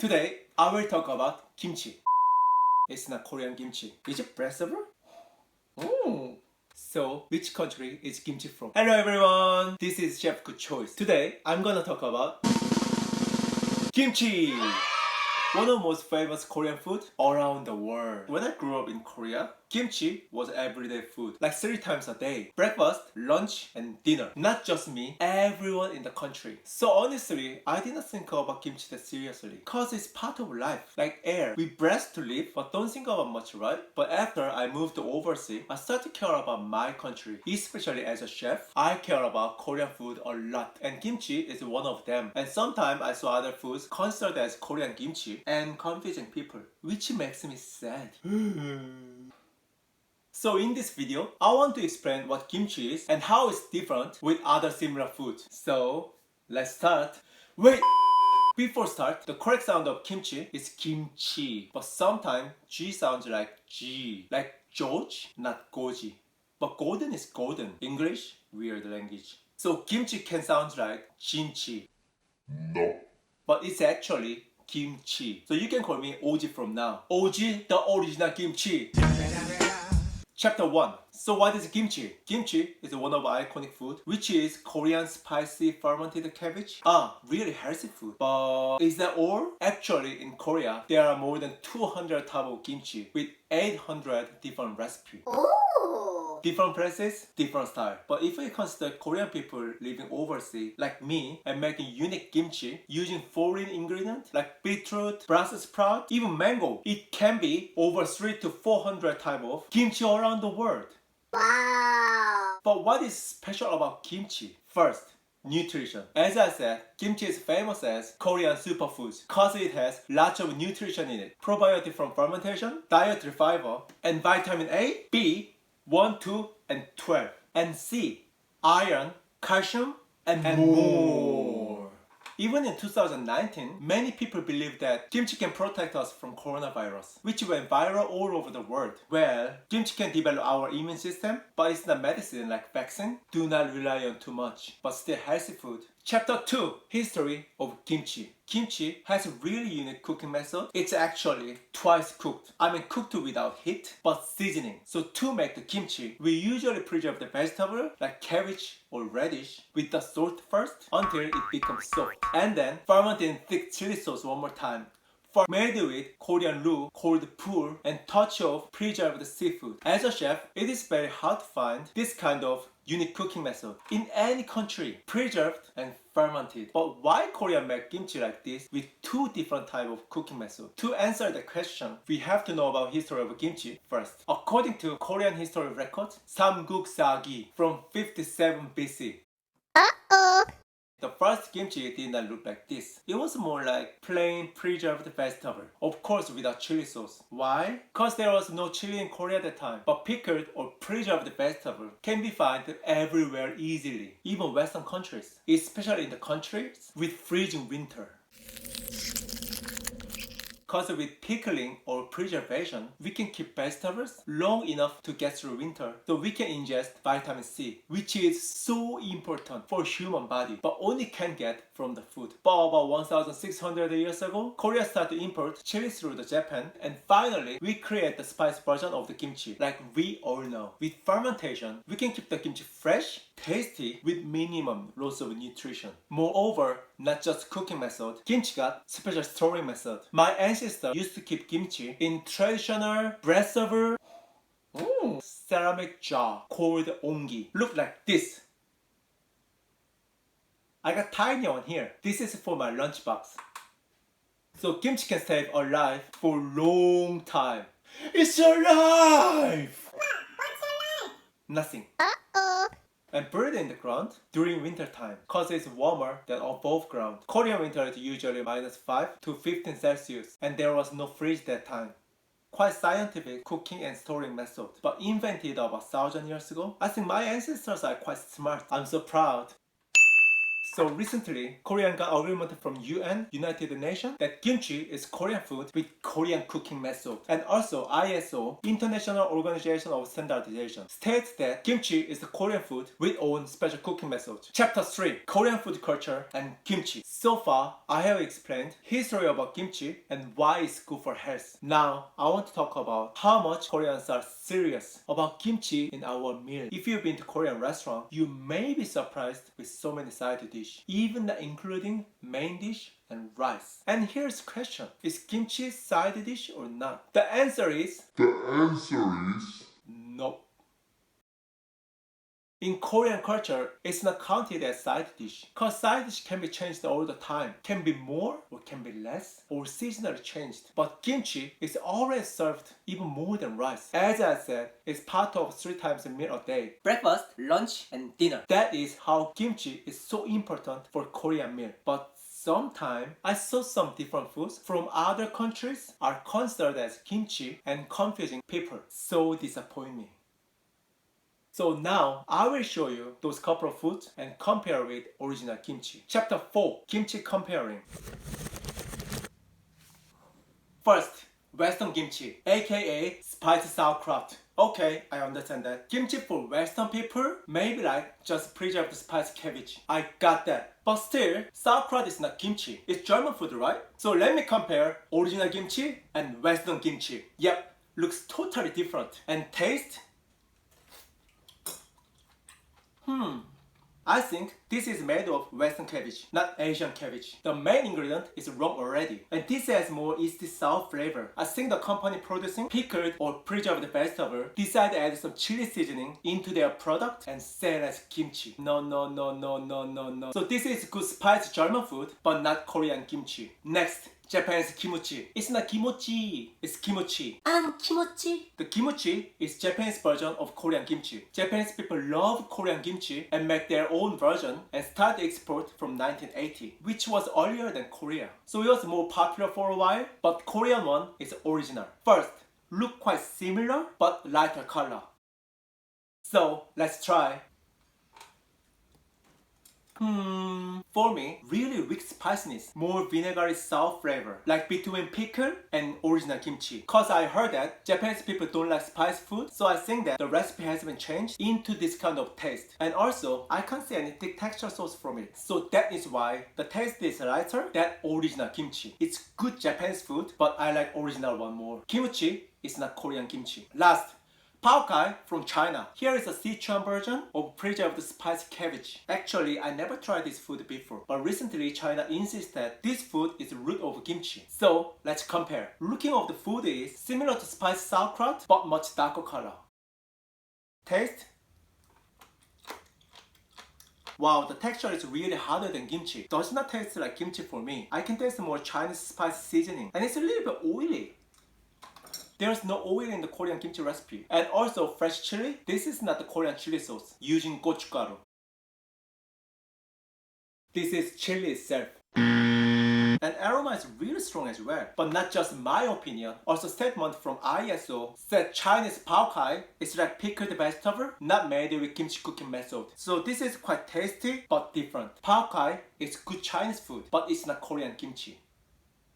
Today, I will talk about kimchi. It's not Korean kimchi. Is it vegetable? Oh. So, which country is kimchi from? Hello everyone! This is Chef Good Choice. Today, I'm gonna talk about kimchi! One of the most famous Korean food around the world. When I grew up in Korea, kimchi was everyday food, like 3 times a day. Breakfast, lunch, and dinner. Not just me, everyone in the country. So honestly, I didn't think about kimchi that seriously. Cause it's part of life, like air. We breathe to live, but don't think about much, right? But after I moved to overseas, I started to care about my country. Especially as a chef, I care about Korean food a lot. And kimchi is one of them. And sometimes I saw other foods considered as Korean kimchi and confusing people, which makes me sad. So in this video, I want to explain what kimchi is and how it's different with other similar foods. So let's start. Wait! Before start, the correct sound of kimchi is kimchi, but sometimes G sounds like G, like George, not Goji. But golden is golden. English, weird language. So kimchi can sound like kimchi. No. But it's actually kimchi. So you can call me OG from now. OG, the original kimchi. Chapter 1. So what is kimchi? Kimchi is one of our iconic food, which is Korean spicy fermented cabbage. Really healthy food. But is that all? Actually, in Korea, there are more than 200 types of kimchi with 800 different recipes. Different places, different style. But if we consider Korean people living overseas, like me, and making unique kimchi using foreign ingredients like beetroot, Brussels sprout, even mango, it can be over 300 to 400 types of kimchi around the world. Wow! But what is special about kimchi? First, nutrition. As I said, kimchi is famous as Korean superfoods cause it has lots of nutrition in it. Probiotic from fermentation, dietary fiber, and vitamin A, B, 1, 2, and 12. And C, iron, calcium, and more. Even in 2019, many people believe that kimchi can protect us from coronavirus, which went viral all over the world. Well, kimchi can develop our immune system, but it's not medicine like vaccine. Do not rely on too much, but still healthy food. Chapter 2. History of kimchi. Kimchi has a really unique cooking method. It's actually twice cooked. I mean cooked without heat, but seasoning. So to make the kimchi, we usually preserve the vegetable like cabbage or radish with the salt first until it becomes soft. And then ferment in thick chili sauce one more time. Made with Korean roux, cold pul, and touch of preserved seafood. As a chef, it is very hard to find this kind of unique cooking method in any country, preserved and fermented. But why Korea make kimchi like this with 2 different types of cooking methods? To answer the question, we have to know about history of kimchi first. According to Korean history records, Samguk-sagi from 57 BC. The first kimchi did not look like this. It was more like plain preserved vegetable. Of course without chili sauce. Why? Cause there was no chili in Korea at the time. But pickled or preserved vegetable can be found everywhere easily. Even Western countries. Especially in the countries with freezing winter. Cause with pickling or preservation, we can keep vegetables long enough to get through winter. So we can ingest vitamin C, which is so important for human body, but only can get from the food. But about 1,600 years ago, Korea started to import chili through the Japan, and finally, we create the spice version of the kimchi, like we all know. With fermentation, we can keep the kimchi fresh, tasty, with minimum loss of nutrition. Moreover, not just cooking method, kimchi got special storing method. My ancestor used to keep kimchi in traditional breathable ceramic jar called ongi. Look like this. I got tiny one here. This is for my lunchbox. So kimchi can stay alive for a long time. It's alive! What's alive? Nothing. And buried in the ground during winter time cause it's warmer than above ground. Korean winter is usually -5 to 15 Celsius and there was no fridge that time. Quite scientific cooking and storing method, but invented about 1,000 years ago. I think my ancestors are quite smart. I'm so proud. So recently, Korea got agreement from UN, United Nations, that kimchi is Korean food with Korean cooking method. And also ISO, International Organization of Standardization, states that kimchi is the Korean food with own special cooking method. Chapter 3, Korean food culture and kimchi. So far, I have explained history about kimchi and why it's good for health. Now, I want to talk about how much Koreans are serious about kimchi in our meal. If you've been to Korean restaurant, you may be surprised with so many side dishes, even including main dish and rice. And here's the question: is kimchi side dish or not? The answer is no. In Korean culture, it's not counted as side dish, cause side dish can be changed all the time. Can be more or can be less or seasonally changed. But kimchi is always served even more than rice. As I said, it's part of 3 times a meal a day: breakfast, lunch, and dinner. That is how kimchi is so important for Korean meal. But sometimes I saw some different foods from other countries are considered as kimchi and confusing people. So disappointing. So now I will show you those couple of foods and compare with original kimchi. Chapter 4, Kimchi Comparing. First, Western kimchi, aka spicy sauerkraut. Okay, I understand that. Kimchi for Western people may be like just preserved spicy cabbage. I got that. But still, sauerkraut is not kimchi. It's German food, right? So let me compare original kimchi and Western kimchi. Yep, looks totally different. And taste? I think this is made of Western cabbage, not Asian cabbage. The main ingredient is wrong already, and this has more east-sour flavor. I think the company producing pickled or preserved vegetable decided to add some chili seasoning into their product and sell as kimchi. No. So this is good spicy German food, but not Korean kimchi. Next, Japanese kimuchi. It's not kimochi, it's kimuchi. Kimuchi. The kimuchi is Japanese version of Korean kimchi. Japanese people love Korean kimchi and make their own version and start the export from 1980, which was earlier than Korea. So it was more popular for a while, but Korean one is original. First, look quite similar but lighter color. So let's try. For me, really weak spiciness, more vinegary sour flavor, like between pickle and original kimchi. Cause I heard that Japanese people don't like spicy food, so I think that the recipe has been changed into this kind of taste. And also, I can't see any thick texture sauce from it. So that is why the taste is lighter than original kimchi. It's good Japanese food, but I like original one more. Kimuchi is not Korean kimchi. Last, Pao Cai from China. Here is a Sichuan version of preserved spicy cabbage. Actually, I never tried this food before, but recently China insists that this food is the root of kimchi. So let's compare. Looking of the food is similar to spicy sauerkraut, but much darker color. Taste? Wow, the texture is really harder than kimchi. Does not taste like kimchi for me. I can taste more Chinese spicy seasoning, and it's a little bit oily. There's no oil in the Korean kimchi recipe. And also fresh chili. This is not the Korean chili sauce, using gochugaru. This is chili itself. And aroma is really strong as well. But not just my opinion. Also statement from ISO said Chinese Pao Cai is like pickled vegetable, not made with kimchi cooking method. So this is quite tasty but different. Pao Cai is good Chinese food, but it's not Korean kimchi.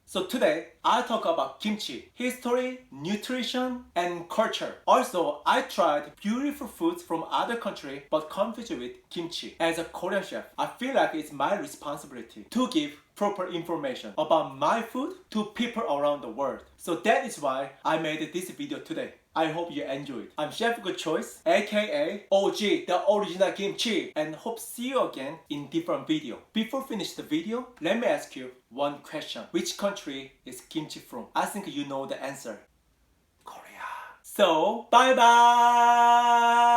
So today, I talk about kimchi, history, nutrition, and culture. Also, I tried beautiful foods from other countries but confused with kimchi. As a Korean chef, I feel like it's my responsibility to give proper information about my food to people around the world. So that is why I made this video today. I hope you enjoyed. I'm Chef Good Choice, aka OG, the original kimchi, and hope see you again in different video. Before finish the video, let me ask you one question. Which country is kimchi from? I think you know the answer. Korea. So, bye bye!